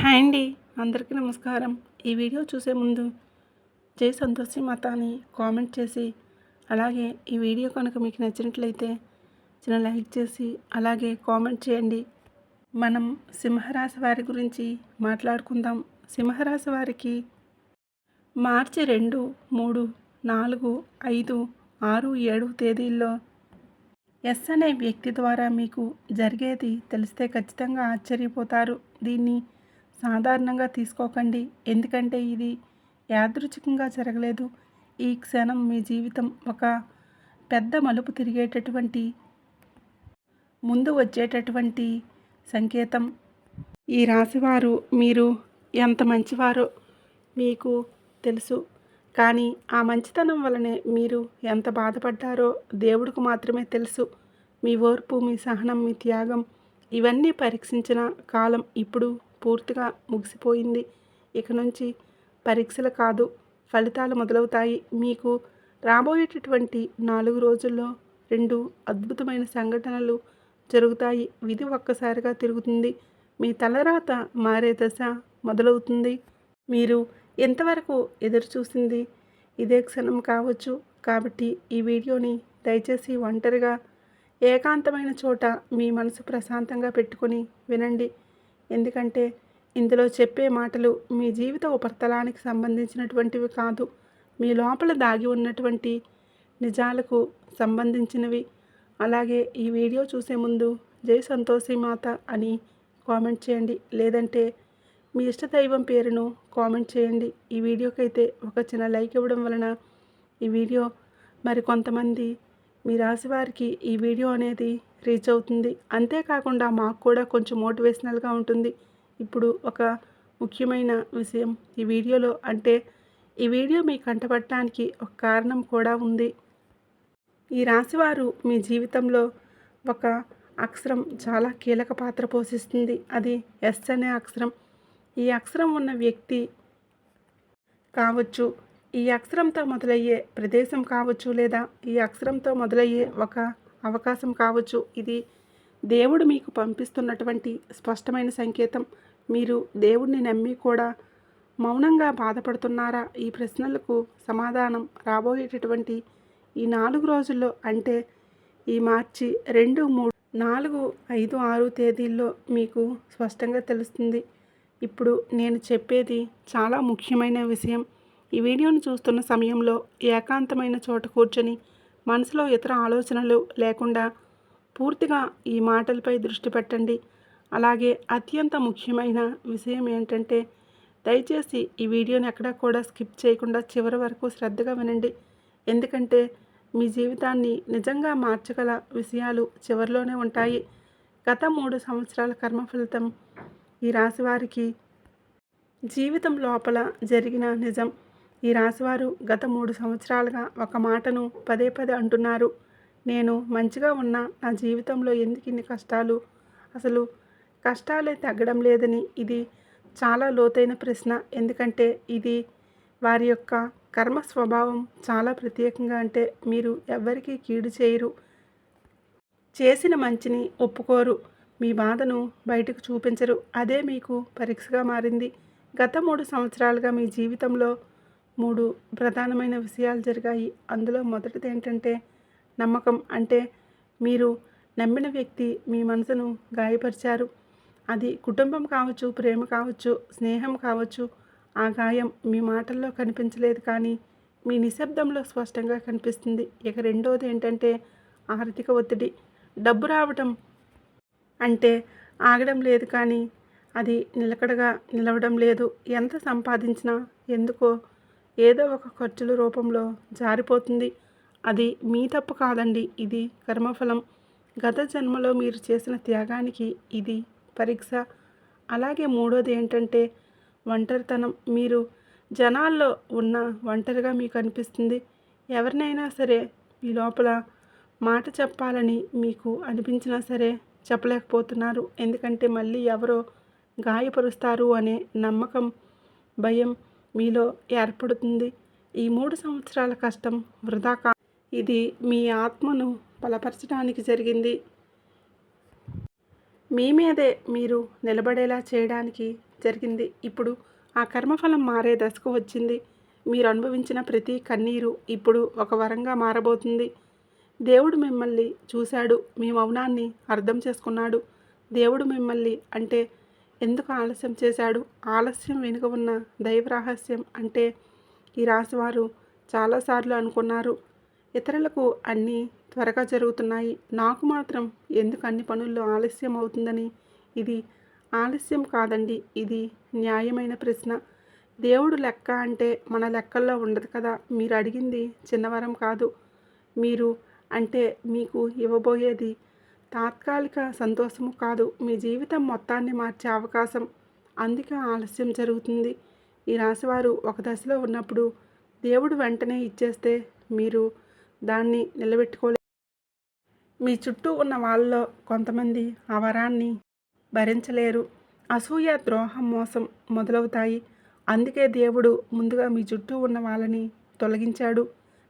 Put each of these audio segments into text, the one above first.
Hi అండి, అందరికీ నమస్కారం. ఈ వీడియో చూసే ముందు జై సంతోషి మాత అని కామెంట్ చేసి, అలాగే ఈ వీడియో కనుక మీకు నచ్చినట్లయితే చిన్న లైక్ చేసి అలాగే కామెంట్ చేయండి. మనం సింహరాశి వారి గురించి మాట్లాడుకుందాం. సింహరాశి వారికి మార్చి 2, 3, 4, 5, 6, 7 తేదీల్లో ఎస్ అనే వ్యక్తి ద్వారా మీకు జరిగేది తెలిస్తే ఖచ్చితంగా ఆశ్చర్యపోతారు. దీన్ని సాధారణంగా తీసుకోకండి, ఎందుకంటే ఇది యాదృచ్ఛికంగా జరగలేదు. ఈ క్షణం మీ జీవితం ఒక పెద్ద మలుపు తిరిగేటటువంటి ముందు వచ్చేటటువంటి సంకేతం. ఈ రాశివారు మీరు ఎంత మంచివారో మీకు తెలుసు, కానీ ఆ మంచితనం వలనే మీరు ఎంత బాధపడ్డారో దేవుడికి మాత్రమే తెలుసు. మీ ఓర్పు, మీ సహనం, మీ త్యాగం ఇవన్నీ పరీక్షించిన కాలం ఇప్పుడు పూర్తిగా ముగిసిపోయింది. ఇక నుంచి పరీక్షలు కాదు, ఫలితాలు మొదలవుతాయి. మీకు రాబోయేటటువంటి 4 రోజుల్లో 2 అద్భుతమైన సంఘటనలు జరుగుతాయి. విధి ఒక్కసారిగా తిరుగుతుంది. మీ తలరాత మారే దశ మొదలవుతుంది. మీరు ఎంతవరకు ఎదురు చూసింది ఇదే క్షణం కావచ్చు. కాబట్టి ఈ వీడియోని దయచేసి ఒంటరిగా ఏకాంతమైన చోట మీ మనసు ప్రశాంతంగా పెట్టుకొని వినండి. ఎందుకంటే ఇందులో చెప్పే మాటలు మీ జీవిత ఉపరితలానికి సంబంధించినటువంటివి కాదు, మీ లోపల దాగి ఉన్నటువంటి నిజాలకు సంబంధించినవి. అలాగే ఈ వీడియో చూసే ముందు జై సంతోషి మాత అని కామెంట్ చేయండి, లేదంటే మీ ఇష్టదైవం పేరును కామెంట్ చేయండి. ఈ వీడియోకైతే ఒక చిన్న లైక్ ఇవ్వడం వలన ఈ వీడియో మరి కొంతమంది మీ రాశి వారికి ఈ వీడియో అనేది రీచ్ అవుతుంది. అంతేకాకుండా మాకు కూడా కొంచెం మోటివేషనల్గా ఉంటుంది. ఇప్పుడు ఒక ముఖ్యమైన విషయం ఈ వీడియోలో, అంటే ఈ వీడియో మీ కంటపడటానికి ఒక కారణం కూడా ఉంది. ఈ రాశివారు మీ జీవితంలో ఒక అక్షరం చాలా కీలక పాత్ర పోషిస్తుంది. అది ఎస్ అనే అక్షరం. ఈ అక్షరం ఉన్న వ్యక్తి కావచ్చు, ఈ అక్షరంతో మొదలయ్యే ప్రదేశం కావచ్చు, లేదా ఈ అక్షరంతో మొదలయ్యే ఒక అవకాశం కావచ్చు. ఇది దేవుడు మీకు పంపిస్తున్నటువంటి స్పష్టమైన సంకేతం. మీరు దేవుడిని నమ్మి కూడా మౌనంగా బాధపడుతున్నారా? ఈ ప్రశ్నలకు సమాధానం రాబోయేటటువంటి ఈ 4 రోజుల్లో, అంటే ఈ మార్చి 2, 3, 4, 5, 6 తేదీల్లో మీకు స్పష్టంగా తెలుస్తుంది. ఇప్పుడు నేను చెప్పేది చాలా ముఖ్యమైన విషయం. ఈ వీడియోను చూస్తున్న సమయంలో ఏకాంతమైన చోట కూర్చొని మనసులో ఇతర ఆలోచనలు లేకుండా పూర్తిగా ఈ మాటలపై దృష్టి పెట్టండి. అలాగే అత్యంత ముఖ్యమైన విషయం ఏంటంటే, దయచేసి ఈ వీడియోని ఎక్కడా కూడా స్కిప్ చేయకుండా చివరి వరకు శ్రద్ధగా వినండి. ఎందుకంటే మీ జీవితాన్ని నిజంగా మార్చగల విషయాలు చివరిలోనే ఉంటాయి. గత 3 సంవత్సరాల కర్మ ఫలితం ఈ రాశివారికి జీవితం లోపల జరిగిన నిజం. ఈ రాశివారు గత 3 సంవత్సరాలుగా ఒక మాటను పదే పదే అంటున్నారు. నేను మంచిగా ఉన్నా నా జీవితంలో ఎందుకు ఇన్ని కష్టాలు, అసలు కష్టాలే తగ్గడం లేదని. ఇది చాలా లోతైన ప్రశ్న, ఎందుకంటే ఇది వారి యొక్క కర్మ స్వభావం చాలా ప్రత్యేకంగా. అంటే మీరు ఎవ్వరికీ కీడు చేయరు, చేసిన మంచిని ఒప్పుకోరు, మీ బాధను బయటకు చూపించరు. అదే మీకు పరీక్షగా మారింది. గత 3 సంవత్సరాలుగా మీ జీవితంలో 3 ప్రధానమైన విషయాలు జరిగాయి. అందులో మొదటిది ఏంటంటే నమ్మకం. అంటే మీరు నమ్మిన వ్యక్తి మీ మనసును గాయపరిచారు. అది కుటుంబం కావచ్చు, ప్రేమ కావచ్చు, స్నేహం కావచ్చు. ఆ గాయం మీ మాటల్లో కనిపించలేదు, కానీ మీ నిశ్శబ్దంలో స్పష్టంగా కనిపిస్తుంది. ఇక రెండోది ఏంటంటే ఆర్థిక ఒత్తిడి. డబ్బు రావటం అంటే ఆగడం లేదు, కానీ అది నిలకడగా నిలవడం లేదు. ఎంత సంపాదించినా ఎందుకో ఏదో ఒక ఖర్చుల రూపంలో జారిపోతుంది. అది మీ తప్పు కాదండి, ఇది కర్మఫలం. గత జన్మలో మీరు చేసిన త్యాగానికి ఇది పరీక్ష. అలాగే మూడోది ఏంటంటే ఒంటరితనం. మీరు జనాల్లో ఉన్న ఒంటరిగా మీకు అనిపిస్తుంది. ఎవరినైనా సరే మీ లోపల మాట చెప్పాలని మీకు అనిపించినా సరే చెప్పలేకపోతున్నారు. ఎందుకంటే మళ్ళీ ఎవరో గాయపరుస్తారు అనే నమ్మకం, భయం మీలో ఏర్పడుతుంది. ఈ 3 సంవత్సరాల కష్టం వృధా ఇది మీ ఆత్మను బలపరచడానికి జరిగింది. మీ మీదే మీరు నిలబడేలా చేయడానికి జరిగింది. ఇప్పుడు ఆ కర్మఫలం మారే దశకు వచ్చింది. మీరు అనుభవించిన ప్రతి కన్నీరు ఇప్పుడు ఒక వరంగా మారబోతుంది. దేవుడు మిమ్మల్ని చూశాడు. మీ మౌనాన్ని అర్థం చేసుకున్నాడు. దేవుడు మిమ్మల్ని అంటే ఎందుకు ఆలస్యం చేశాడు? ఆలస్యం వెనుక ఉన్న దైవ రహస్యం అంటే ఈ రాశివారు చాలాసార్లు అనుకున్నారు, ఇతరులకు అన్నీ త్వరగా జరుగుతున్నాయి, నాకు మాత్రం ఎందుకు అన్ని పనుల్లో ఆలస్యం అవుతుందని. ఇది ఆలస్యం కాదండి, ఇది న్యాయమైన ప్రశ్న. దేవుడు లెక్క అంటే మన లెక్కల్లో ఉండదు కదా. మీరు అడిగింది చిన్నవరం కాదు. మీరు అంటే మీకు ఇవ్వబోయేది తాత్కాలిక సంతోషము కాదు, మీ జీవితం మొత్తాన్ని మార్చే అవకాశం. అందుకే ఆలస్యం జరుగుతుంది. ఈ రాశివారు ఒక దశలో ఉన్నప్పుడు దేవుడు వెంటనే ఇచ్చేస్తే మీరు దాన్ని నిలబెట్టుకోలేరు. మీ చుట్టూ ఉన్న వాళ్ళలో కొంతమంది ఆ వరాన్ని భరించలేరు. అసూయ, ద్రోహం, మోసం మొదలవుతాయి. అందుకే దేవుడు ముందుగా మీ చుట్టూ ఉన్న వాళ్ళని తొలగించాడు.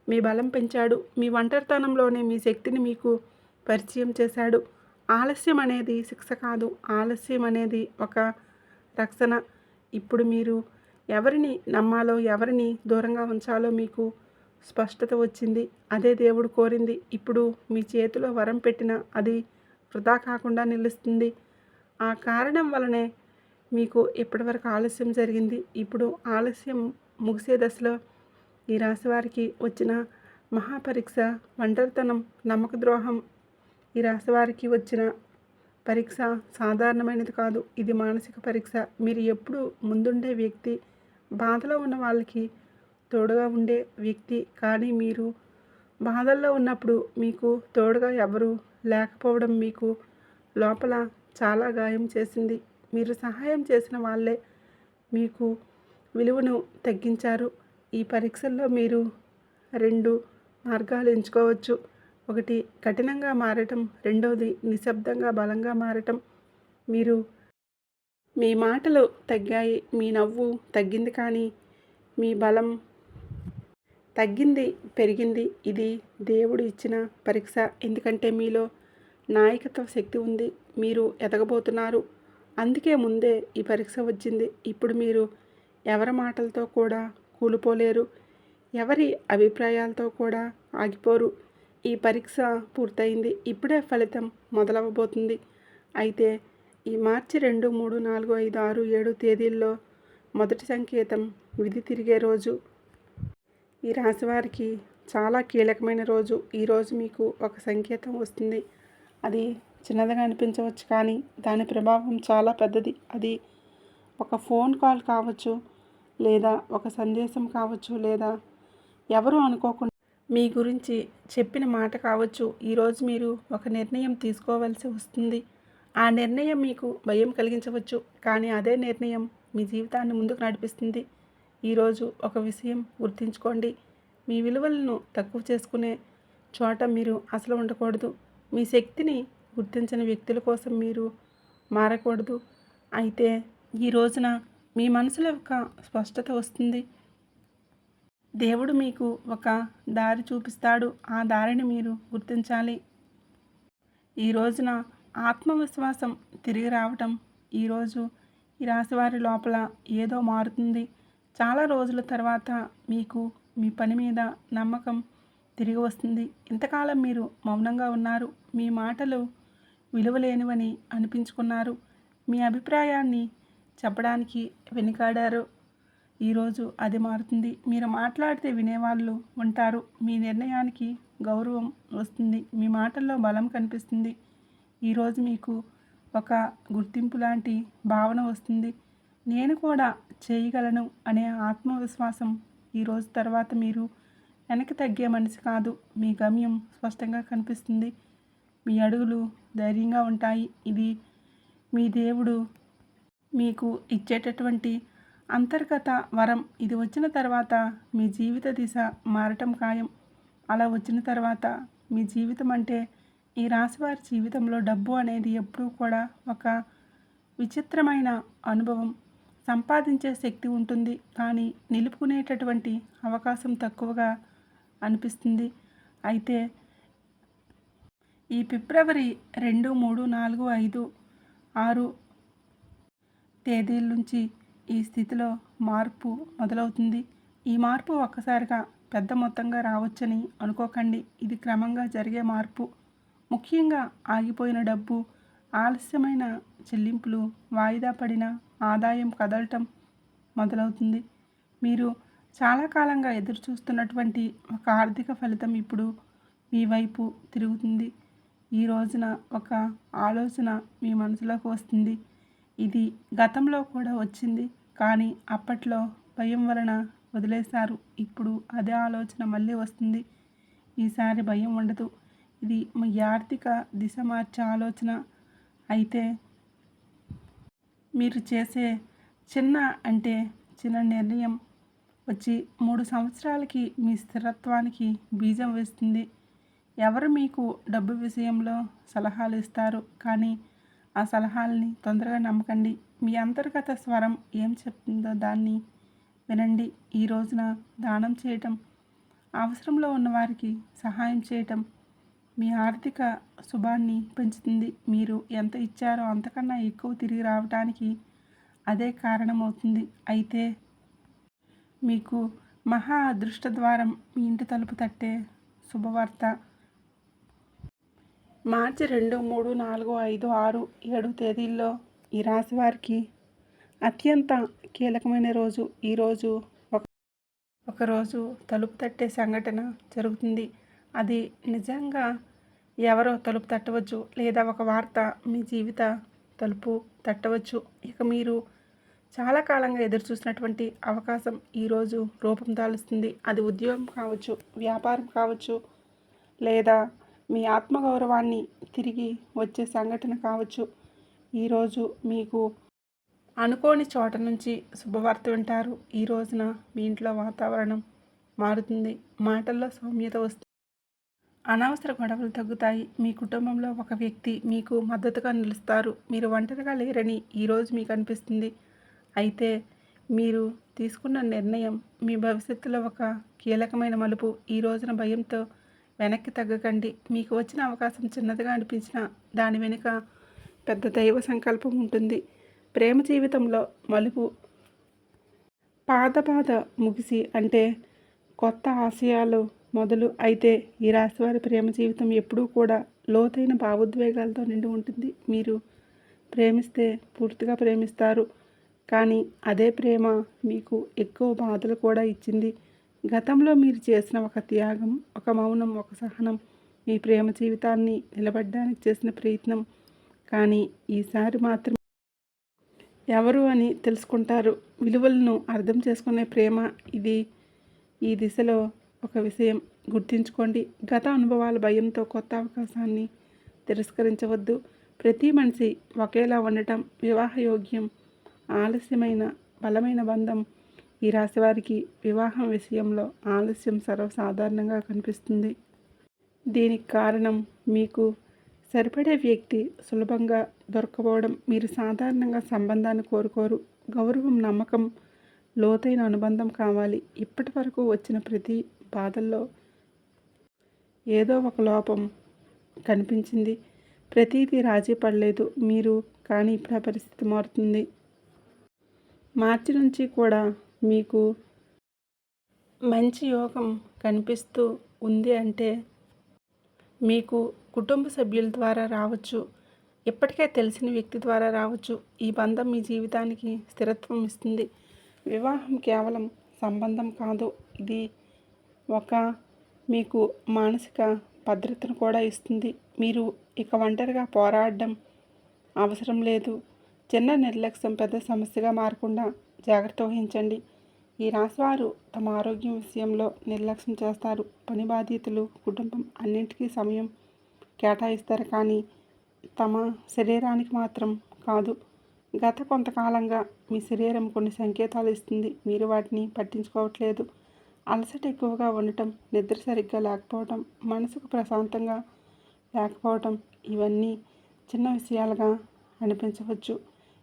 మీ బలం పెంచాడు. మీ ఒంటరితనంలోనే మీ శక్తిని మీకు పరిచయం చేశాడు. ఆలస్యం అనేది శిక్ష కాదు, ఆలస్యం అనేది ఒక రక్షణ. ఇప్పుడు మీరు ఎవరిని నమ్మాలో, ఎవరిని దూరంగా ఉంచాలో మీకు స్పష్టత వచ్చింది. అదే దేవుడు కోరింది. ఇప్పుడు మీ చేతిలో వరం పెట్టిన అది వృధా కాకుండా నిలుస్తుంది. ఆ కారణం వలనే మీకు ఇప్పటివరకు ఆలస్యం జరిగింది. ఇప్పుడు ఆలస్యం ముగిసే దశలో ఈ రాశివారికి వచ్చిన మహాపరీక్ష ఒంటరితనం, నమ్మక ద్రోహం. ఈ రాశివారికి వచ్చిన పరీక్ష సాధారణమైనది కాదు, ఇది మానసిక పరీక్ష. మీరు ఎప్పుడు ముందుండే వ్యక్తి, బాధలో ఉన్న వాళ్ళకి తోడుగా ఉండే వ్యక్తి. కానీ మీరు బాధల్లో ఉన్నప్పుడు మీకు తోడుగా ఎవరు లేకపోవడం మీకు లోపల చాలా గాయం చేసింది. మీరు సహాయం చేసిన వాళ్ళే మీకు విలువను తగ్గించారు. ఈ పరీక్షల్లో మీరు 2 మార్గాలు ఎంచుకోవచ్చు. ఒకటి కఠినంగా మారటం, రెండవది నిశ్శబ్దంగా బలంగా మారటం. మీ మాటలు తగ్గాయి, మీ నవ్వు తగ్గింది, కానీ మీ బలం తగ్గింది, పెరిగింది. ఇది దేవుడు ఇచ్చిన పరీక్ష. ఎందుకంటే మీలో నాయకత్వ శక్తి ఉంది. మీరు ఎదగబోతున్నారు. అందుకే ముందే ఈ పరీక్ష వచ్చింది. ఇప్పుడు మీరు ఎవరి మాటలతో కూడా కూలిపోలేరు, ఎవరి అభిప్రాయాలతో కూడా ఆగిపోరు. ఈ పరీక్ష పూర్తయింది. ఇప్పుడే ఫలితం మొదలవబోతుంది. అయితే ఈ మార్చి 2, 3, 4, 5, 6, 7 తేదీల్లో మొదటి సంకేతం విధి తిరిగే రోజు. ఈ రాశివారికి చాలా కీలకమైన రోజు. ఈరోజు మీకు ఒక సంకేతం వస్తుంది. అది చిన్నదిగా అనిపించవచ్చు, కానీ దాని ప్రభావం చాలా పెద్దది. అది ఒక ఫోన్ కాల్ కావచ్చు, లేదా ఒక సందేశం కావచ్చు, లేదా ఎవరు అనుకోకుండా మీ గురించి చెప్పిన మాట కావచ్చు. ఈరోజు మీరు ఒక నిర్ణయం తీసుకోవాల్సి వస్తుంది. ఆ నిర్ణయం మీకు భయం కలిగించవచ్చు, కానీ అదే నిర్ణయం మీ జీవితాన్ని ముందుకు నడిపిస్తుంది. ఈరోజు ఒక విషయం గుర్తుంచుకోండి, మీ విలువలను తక్కువ చేసుకునే చోట మీరు అసలు ఉండకూడదు. మీ శక్తిని గుర్తించిన వ్యక్తుల కోసం మీరు మారకూడదు. అయితే ఈ రోజున మీ మనసులో ఒక స్పష్టత వస్తుంది. దేవుడు మీకు ఒక దారి చూపిస్తాడు. ఆ దారిని మీరు గుర్తించాలి. ఈ రోజున ఆత్మవిశ్వాసం తిరిగి రావటం. ఈరోజు ఈ రాశివారి లోపల ఏదో మారుతుంది. చాలా రోజుల తర్వాత మీకు మీ పని మీద నమ్మకం తిరిగి వస్తుంది. ఇంతకాలం మీరు మౌనంగా ఉన్నారు. మీ మాటలు విలువలేనివని అనిపించుకున్నారు. మీ అభిప్రాయాన్ని చెప్పడానికి వెనుకాడారు. ఈరోజు అది మారుతుంది. మీరు మాట్లాడితే వినేవాళ్ళు ఉంటారు. మీ నిర్ణయానికి గౌరవం వస్తుంది. మీ మాటల్లో బలం కనిపిస్తుంది. ఈరోజు మీకు ఒక గుర్తింపు లాంటి భావన వస్తుంది. నేను కూడా చేయగలను అనే ఆత్మవిశ్వాసం. ఈరోజు తర్వాత మీరు వెనక్కి తగ్గే మనిషి కాదు. మీ గమ్యం స్పష్టంగా కనిపిస్తుంది. మీ అడుగులు ధైర్యంగా ఉంటాయి. ఇది మీ దేవుడు మీకు ఇచ్చేటటువంటి అంతర్గత వరం. ఇది వచ్చిన తర్వాత మీ జీవిత దిశ మారటం ఖాయం. అలా వచ్చిన తర్వాత మీ జీవితం అంటే ఈ రాశివారి జీవితంలో డబ్బు అనేది ఎప్పుడూ కూడా ఒక విచిత్రమైన అనుభవం. సంపాదించే శక్తి ఉంటుంది, కానీ నిలుపుకునేటటువంటి అవకాశం తక్కువగా అనిపిస్తుంది. అయితే ఈ ఫిబ్రవరి 2, 3, 4, 5, 6 తేదీల నుంచి ఈ స్థితిలో మార్పు మొదలవుతుంది. ఈ మార్పు ఒక్కసారిగా పెద్ద మొత్తంగా రావచ్చని అనుకోకండి. ఇది క్రమంగా జరిగే మార్పు. ముఖ్యంగా ఆగిపోయిన డబ్బు, ఆలస్యమైన చెల్లింపులు, వాయిదా పడిన ఆదాయం కదలటం మొదలవుతుంది. మీరు చాలా కాలంగా ఎదురుచూస్తున్నటువంటి ఒక ఆర్థిక ఫలితం ఇప్పుడు మీ వైపు తిరుగుతుంది. ఈ రోజున ఒక ఆలోచన మీ మనసులోకి వస్తుంది. ఇది గతంలో కూడా వచ్చింది, కానీ అప్పట్లో భయం వలన వదిలేశారు. ఇప్పుడు అదే ఆలోచన మళ్ళీ వస్తుంది. ఈసారి భయం ఉండదు. ఇది మీ ఆర్థిక దిశ మార్చే ఆలోచన. అయితే మీరు చేసే చిన్న నిర్ణయం వచ్చి 3 సంవత్సరాలకి మీ స్థిరత్వానికి బీజం వేస్తుంది. ఎవరు మీకు డబ్బు విషయంలో సలహాలు ఇస్తారు, కానీ ఆ సలహాలని తొందరగా నమ్మకండి. మీ అంతర్గత స్వరం ఏం చెప్తుందో దాన్ని వినండి. ఈ రోజున దానం చేయటం, అవసరంలో ఉన్నవారికి సహాయం చేయటం మీ ఆర్థిక శుభాన్ని పెంచుతుంది. మీరు ఎంత ఇచ్చారో అంతకన్నా ఎక్కువ తిరిగి రావటానికి అదే కారణమవుతుంది. అయితే మీకు మహా అదృష్ట ద్వారం మీ ఇంటి తలుపు తట్టే శుభవార్త. మార్చి 2, 3, 4, 5, 6, 7 తేదీల్లో ఈ రాశి వారికి అత్యంత కీలకమైన రోజు. ఈరోజు ఒకరోజు తలుపు తట్టే సంఘటన జరుగుతుంది. అది నిజంగా ఎవరో తలుపు తట్టవచ్చు, లేదా ఒక వార్త మీ జీవిత తలుపు తట్టవచ్చు. ఇక మీరు చాలా కాలంగా ఎదురుచూసినటువంటి అవకాశం ఈరోజు రూపం దాలుస్తుంది. అది ఉద్యోగం కావచ్చు, వ్యాపారం కావచ్చు, లేదా మీ ఆత్మగౌరవాన్ని తిరిగి వచ్చే సంఘటన కావచ్చు. ఈరోజు మీకు అనుకోని చోట నుంచి శుభవార్త వింటారు. ఈ రోజున మీ ఇంట్లో వాతావరణం మారుతుంది. మాటల్లో సౌమ్యత వస్తుంది. అనవసర గొడవలు తగ్గుతాయి. మీ కుటుంబంలో ఒక వ్యక్తి మీకు మద్దతుగా నిలుస్తారు. మీరు ఒంటరిగా లేరని ఈరోజు మీకు అనిపిస్తుంది. అయితే మీరు తీసుకున్న నిర్ణయం మీ భవిష్యత్తులో ఒక కీలకమైన మలుపు. ఈ రోజున భయంతో వెనక్కి తగ్గకండి. మీకు వచ్చిన అవకాశం చిన్నదిగా అనిపించినా దాని వెనుక పెద్ద దైవ సంకల్పం ఉంటుంది. ప్రేమ జీవితంలో మలుపు పాత ముగిసి అంటే కొత్త ఆశయాలు మొదలు. అయితే ఈ రాశివారి ప్రేమ జీవితం ఎప్పుడూ కూడా లోతైన భావోద్వేగాలతో నిండి ఉంటుంది. మీరు ప్రేమిస్తే పూర్తిగా ప్రేమిస్తారు, కానీ అదే ప్రేమ మీకు ఎక్కువ బాధలు కూడా ఇచ్చింది. గతంలో మీరు చేసిన ఒక త్యాగం, ఒక మౌనం, ఒక సహనం మీ ప్రేమ జీవితాన్ని నిలబడడానికి చేసిన ప్రయత్నం. కానీ ఈసారి మాత్రం ఎవరు అని తెలుసుకుంటారు. విలువలను అర్థం చేసుకునే ప్రేమ ఇది. ఈ దిశలో ఒక విషయం గుర్తుంచుకోండి. గత అనుభవాల భయంతో కొత్త అవకాశాన్ని తిరస్కరించవద్దు. ప్రతి మనిషి ఒకేలా ఉండటం వివాహయోగ్యం. ఆలస్యమైన బలమైన బంధం. ఈ రాశివారికి వివాహం విషయంలో ఆలస్యం సర్వసాధారణంగా కనిపిస్తుంది. దీనికి కారణం మీకు సరిపడే వ్యక్తి సులభంగా దొరకపోవడం. మీరు సాధారణంగా సంబంధాన్ని కోరుకోరు. గౌరవం, నమ్మకం, లోతైన అనుబంధం కావాలి. ఇప్పటి వరకు వచ్చిన ప్రతి బాధల్లో ఏదో ఒక లోపం కనిపించింది. ప్రతిదీ రాజీ పడలేదు మీరు, కానీ ఇప్పుడు ఆ పరిస్థితి మారుతుంది. మార్చి నుంచి కూడా మీకు మంచి యోగం కనిపిస్తూ ఉంది. అంటే మీకు కుటుంబ సభ్యుల ద్వారా రావచ్చు, ఇప్పటికే తెలిసిన వ్యక్తి ద్వారా రావచ్చు. ఈ బంధం మీ జీవితానికి స్థిరత్వం ఇస్తుంది. వివాహం కేవలం సంబంధం కాదు, ఇది ఒక మీకు మానసిక భద్రతను కూడా ఇస్తుంది. మీరు ఇక ఒంటరిగా పోరాడడం అవసరం లేదు. చిన్న నిర్లక్ష్యం పెద్ద సమస్యగా మారకుండా జాగ్రత్త వహించండి. ఈ రాశివారు తమ ఆరోగ్యం విషయంలో నిర్లక్ష్యం చేస్తారు. పని బాధ్యతలు, కుటుంబం అన్నింటికీ సమయం కేటాయిస్తారు, కానీ తమ శరీరానికి మాత్రం కాదు. గత కొంతకాలంగా మీ శరీరం కొన్ని సంకేతాలు ఇస్తుంది, మీరు వాటిని పట్టించుకోవట్లేదు. అలసట ఎక్కువగా ఉండటం, నిద్ర సరిగ్గా లేకపోవటం, మనసుకు ప్రశాంతంగా లేకపోవటం, ఇవన్నీ చిన్న విషయాలుగా అనిపించవచ్చు.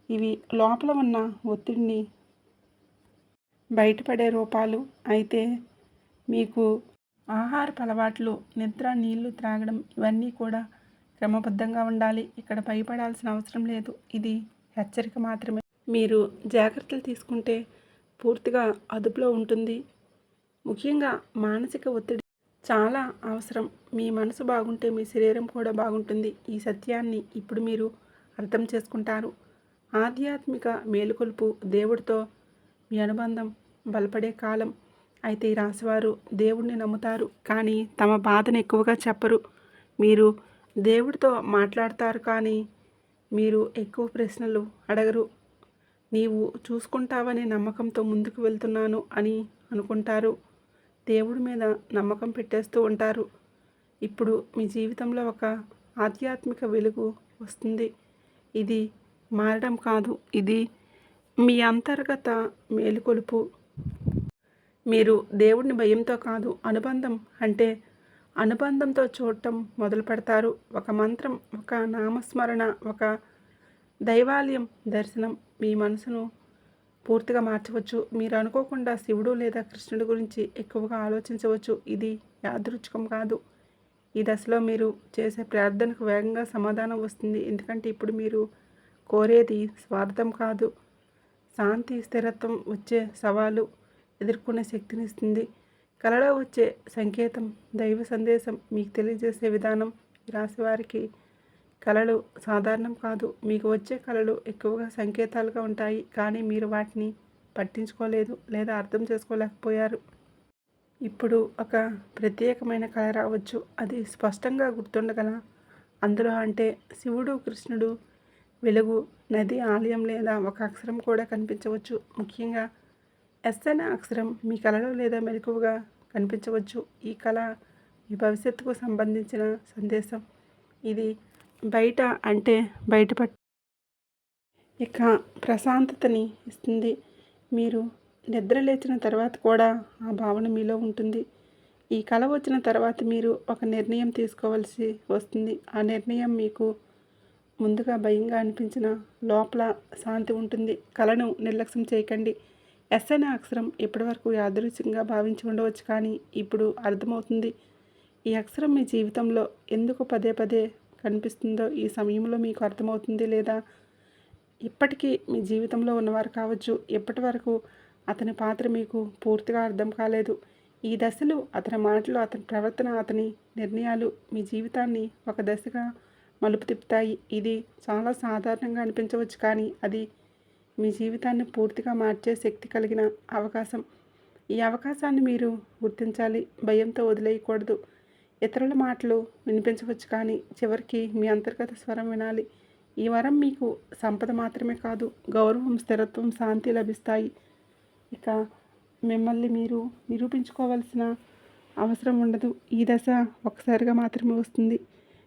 ఇవి లోపల ఉన్న ఒత్తిడిని బయటపడే రూపాలు. అయితే మీకు ఆహారపు అలవాట్లు, నిద్ర, నీళ్లు త్రాగడం ఇవన్నీ కూడా క్రమబద్ధంగా ఉండాలి. ఇక్కడ భయపడాల్సిన అవసరం లేదు. ఇది హెచ్చరిక మాత్రమే. మీరు జాగ్రత్తలు తీసుకుంటే పూర్తిగా అదుపులో ఉంటుంది. ముఖ్యంగా మానసిక ఒత్తిడి చాలా అవసరం. మీ మనసు బాగుంటే మీ శరీరం కూడా బాగుంటుంది. ఈ సత్యాన్ని ఇప్పుడు మీరు అర్థం చేసుకుంటారు. ఆధ్యాత్మిక మేలుకొలుపు దేవుడితో మీ అనుబంధం బలపడే కాలం. అయితే ఈ రాశివారు దేవుడిని నమ్ముతారు, కానీ తమ బాధను ఎక్కువగా చెప్పరు. మీరు దేవుడితో మాట్లాడతారు, కానీ మీరు ఎక్కువ ప్రశ్నలు అడగరు. నీవు చూసుకుంటావనే నమ్మకంతో ముందుకు వెళ్తున్నాను అని అనుకుంటారు. దేవుడి మీద నమ్మకం పెట్టేస్తూ ఉంటారు. ఇప్పుడు మీ జీవితంలో ఒక ఆధ్యాత్మిక వెలుగు వస్తుంది. ఇది మారడం కాదు, ఇది మీ అంతర్గత మేలుకొలుపు. మీరు దేవుడిని భయంతో కాదు, అనుబంధంతో చూడటం మొదలు పెడతారు. ఒక మంత్రం, ఒక నామస్మరణ, ఒక దైవాలయం దర్శనం మీ మనసును పూర్తిగా మార్చవచ్చు. మీరు అనుకోకుండా శివుడు లేదా కృష్ణుడి గురించి ఎక్కువగా ఆలోచించవచ్చు. ఇది యాదృచ్ఛికం కాదు. ఈ దశలో మీరు చేసే ప్రార్థనకు వేగంగా సమాధానం వస్తుంది. ఎందుకంటే ఇప్పుడు మీరు కోరేది స్వార్థం కాదు, శాంతి, స్థిరత్వం వచ్చే సవాలు ఎదుర్కొనే శక్తినిస్తుంది. కలలో వచ్చే సంకేతం, దైవ సందేశం మీకు తెలియజేసే విధానం. ఈ రాశి వారికి కళలు సాధారణం కాదు. మీకు వచ్చే కళలు ఎక్కువగా సంకేతాలుగా ఉంటాయి, కానీ మీరు వాటిని పట్టించుకోలేదు లేదా అర్థం చేసుకోలేకపోయారు. ఇప్పుడు ఒక ప్రత్యేకమైన కళ రావచ్చు. అది స్పష్టంగా గుర్తుండగల అందులో అంటే శివుడు, కృష్ణుడు, వెలుగు, నది, ఆలయం లేదా ఒక అక్షరం కూడా కనిపించవచ్చు. ముఖ్యంగా ఎస్ అనే అక్షరం మీ కళలో లేదా మెలకువగా కనిపించవచ్చు. ఈ కళ మీ భవిష్యత్తుకు సంబంధించిన సందేశం. ఇది బయట అంటే బయటపడి ఇక ప్రశాంతతని ఇస్తుంది. మీరు నిద్ర లేచిన తర్వాత కూడా ఆ భావన మీలో ఉంటుంది. ఈ కళ వచ్చిన తర్వాత మీరు ఒక నిర్ణయం తీసుకోవాల్సి వస్తుంది. ఆ నిర్ణయం మీకు ముందుగా భయంగా అనిపించిన లోపల శాంతి ఉంటుంది. కళను నిర్లక్ష్యం చేయకండి. ఎస్ అనే అక్షరం ఇప్పటివరకు యాదృచ్ఛికంగా భావించి ఉండవచ్చు, కానీ ఇప్పుడు అర్థమవుతుంది. ఈ అక్షరం మీ జీవితంలో ఎందుకు పదే పదే కనిపిస్తుందో ఈ సమయంలో మీకు అర్థమవుతుంది. లేదా ఇప్పటికీ మీ జీవితంలో ఉన్నవారు కావచ్చు. ఇప్పటి వరకు అతని పాత్ర మీకు పూర్తిగా అర్థం కాలేదు. ఈ దశలు, అతని మాటలు, అతని ప్రవర్తన, అతని నిర్ణయాలు మీ జీవితాన్ని ఒక దశగా మలుపు తిప్పుతాయి. ఇది చాలా సాధారణంగా అనిపించవచ్చు, కానీ అది మీ జీవితాన్ని పూర్తిగా మార్చే శక్తి కలిగిన అవకాశం. ఈ అవకాశాన్ని మీరు గుర్తించాలి. భయంతో వదిలేయకూడదు. ఇతరుల మాటలు వినిపించవచ్చు, కానీ చివరికి మీ అంతర్గత స్వరం వినాలి. ఈ వరం మీకు సంపద మాత్రమే కాదు, గౌరవం, స్థిరత్వం, శాంతి లభిస్తాయి. ఇక మిమ్మల్ని మీరు నిరూపించుకోవాల్సిన అవసరం ఉండదు. ఈ దశ ఒకసారిగా మాత్రమే వస్తుంది.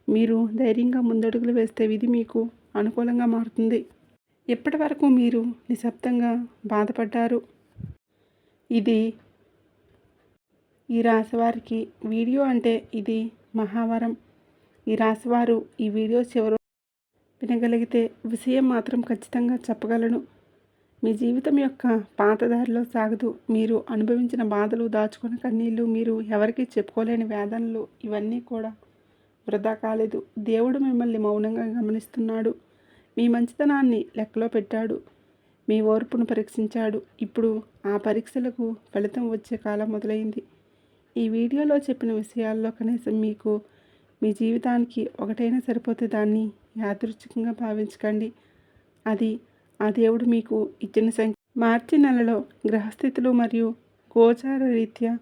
మీరు ధైర్యంగా ముందడుగులు వేస్తే విధి మీకు అనుకూలంగా మారుతుంది. ఇప్పటి వరకు మీరు నిశ్శబ్దంగా బాధపడ్డారు. ఇది ఈ రాశివారికి వీడియో అంటే ఇది మహావరం. ఈ రాశివారు ఈ వీడియో చివరి వినగలిగితే విషయం మాత్రం ఖచ్చితంగా చెప్పగలను. మీ జీవితం యొక్క పాతదారిలో సాగదు. మీరు అనుభవించిన బాధలు, దాచుకున్న కన్నీళ్ళు, మీరు ఎవరికీ చెప్పుకోలేని వేదనలు, ఇవన్నీ కూడా వృధా కాలేదు. దేవుడు మిమ్మల్ని మౌనంగా గమనిస్తున్నాడు. మీ మంచితనాన్ని లెక్కలో పెట్టాడు. మీ ఓర్పును పరీక్షించాడు. ఇప్పుడు ఆ పరీక్షలకు ఫలితం వచ్చే కాలం మొదలైంది. ఈ వీడియోలో చెప్పిన విషయాల్లో కనీసం మీకు మీ జీవితానికి ఒకటైనా సరిపోతే దాన్ని యాదృచ్ఛికంగా భావించకండి. అది ఆ దేవుడు మీకు ఇచ్చిన సంఖ్య. మార్చి నెలలో గ్రహస్థితులు మరియు గోచార రీత్యా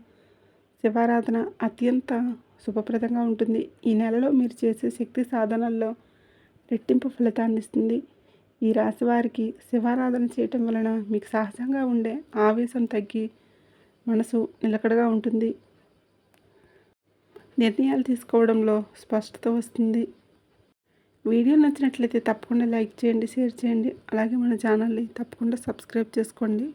శివారాధన అత్యంత శుభప్రదంగా ఉంటుంది. ఈ నెలలో మీరు చేసే శక్తి సాధనల్లో రెట్టింపు ఫలితాన్ని ఇస్తుంది. ఈ రాశి వారికి శివారాధన చేయటం వలన మీకు సహజంగా ఉండే ఆవేశం తగ్గి మనసు నిలకడగా ఉంటుంది. నిర్ణయాలు తీసుకోవడంలో స్పష్టత వస్తుంది. వీడియో నచ్చినట్లయితే తప్పకుండా లైక్ చేయండి, షేర్ చేయండి. అలాగే మన ఛానల్ని తప్పకుండా సబ్స్క్రైబ్ చేసుకోండి.